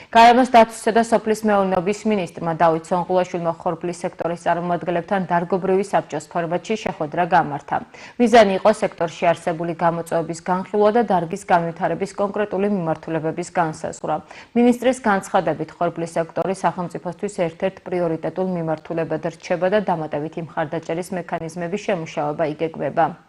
გარემოს დაცვისა და სოფლის მეურნეობის მინისტრმა დავით სონღულაშვილმა ხორბლის სექტორის წარმომადგენლებთან დარგობრივი საბჭოს ფორმატში შეხვედრა გამართა. მიზანი იყო სექტორში არსებული გამოწვევების განხილვა და დარგის განვითარების კონკრეტული მიმართულებების განსაზღვრა. მინისტრის განცხადებით, ხორბლის სექტორი სახელმწიფოსთვის ერთ-ერთ პრიორიტეტულ მიმართულებად რჩება და დამატებითი მხარდაჭერის მექანიზმების შემუშავება იგეგმება.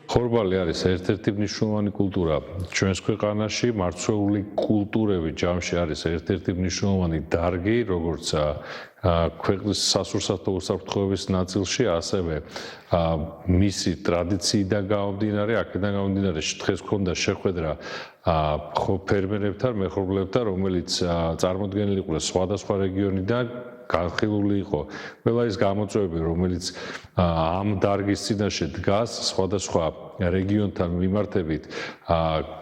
ხორბალი არის ერთ-ერთი მნიშვნელოვანი კულტურა ჩვენს ქვეყანაში, მარცვლეული კულტურები ჯამში არის ერთ-ერთი მნიშვნელოვანი დარგი, როგორც ქვეყნის სასურსათო უსაფრთხოების ნაწილში, ასევე მისი ტრადიციიდან გამომდინარე, აქედან გამომდინარე, დღეს ჰქონდა შეხვედრა ფერმერებთან, მეხორბლებთან, რომელიც წარმოდგენილი იყო სხვადასხვა რეგიონიდან განხილული იყო ყველა ის გამოწვევები, რომელიც ამ დარგის წინაშე დგას, სხვადასხვა რეგიონთან მიმართებით,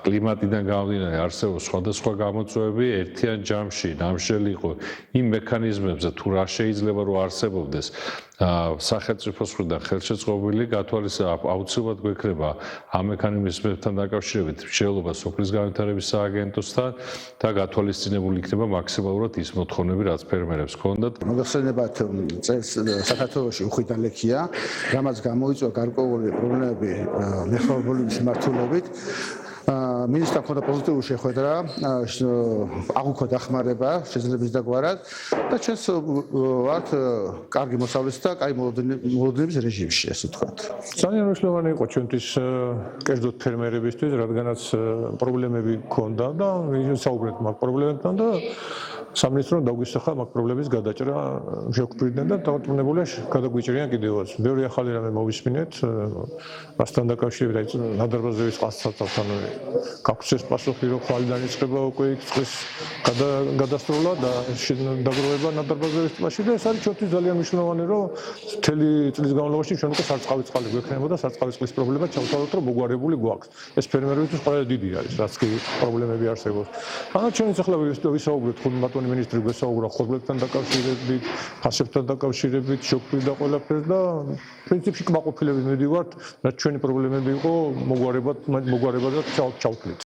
კლიმატიდან გამომდინარე არსებობს სხვადასხვა გამოწვევები, ერთიან ჯამში ნამშრალი იყო იმ მექანიზმებზე, თუ რა შეიძლება რომ არსებობდეს სახელმწიფოს მხრიდან ხელშეწყობილი გათვალისწინება აუცილებლად გვექნება ამ მექანიზმებთან დაკავშირებით მსჯელობა სოფლის განვითარების სააგენტოსთან და გათვალისწინებული იქნება მაქსიმალურად ის მოთხოვნები, რაც ფერმერებს ჰქონდათ. მოგეხსენებათ წელს საქართველოში უხვი და ლექია, რამაც გამოიწვია გარკვეული პრობლემები მეხორბლების მიმართულებით. მინისტრთან ჰქონდა პოზიტიური შეხვედრა, აღუქო დახმარება შეძლების დაგვარად და ჩვენს ვართ კარგი მოსავლით და კაი მოლოდინების რეჟიმში, ასე ვთქვათ. ძალიან მნიშვნელოვანი იყო ჩვენთვის კერძოდ ფერმერებისთვის, რადგანაც პრობლემები ჰქონდა და საუბრეთ მაგ პრობლემებთან და სამინისტრომ დაგვისახა მაგ პრობლემების გადაჭრა შეგვფრინდნენ და დაუბრუნებულია გადაგვიჭრიან კიდევაც. ბევრი ახალი რამე მოვისმინეთ, მასთან დაკავშირებით, აი ნადარბაზების წყალსაცავთან გაგვცეს პასუხი, რომ ხვალიდან იწყება უკვე წყლის გადასროლა და დაგროვება ნადარბაზების ტბაში და ეს არის ჩვენთვის ძალიან მნიშვნელოვანი, რომ მთელი წლის განმავლობაში ჩვენ უკვე სარწყავი წყალი გვექნებოდა, სარწყავი წყლის პრობლემა ჩავთვალოთ, რომ მოგვარებული გვაქვს. ეს ფერმერებისთვის ყველაზე დიდი არის, რაც კი პრობლემები არსებობს. ანუ ჩვენ ახლა ვისაუბრეთ ხუთმატონი მინისტრი გვესაუბრა ხორბლებთან დაკავშირებით, ფასებთან დაკავშირებით, შეგვიდა ყველაფერს და პრინციპში კმაყოფილებით მივიდივართ, რაც ჩვენი პრობლემები იყო მოგვარებად ჩავთვლით.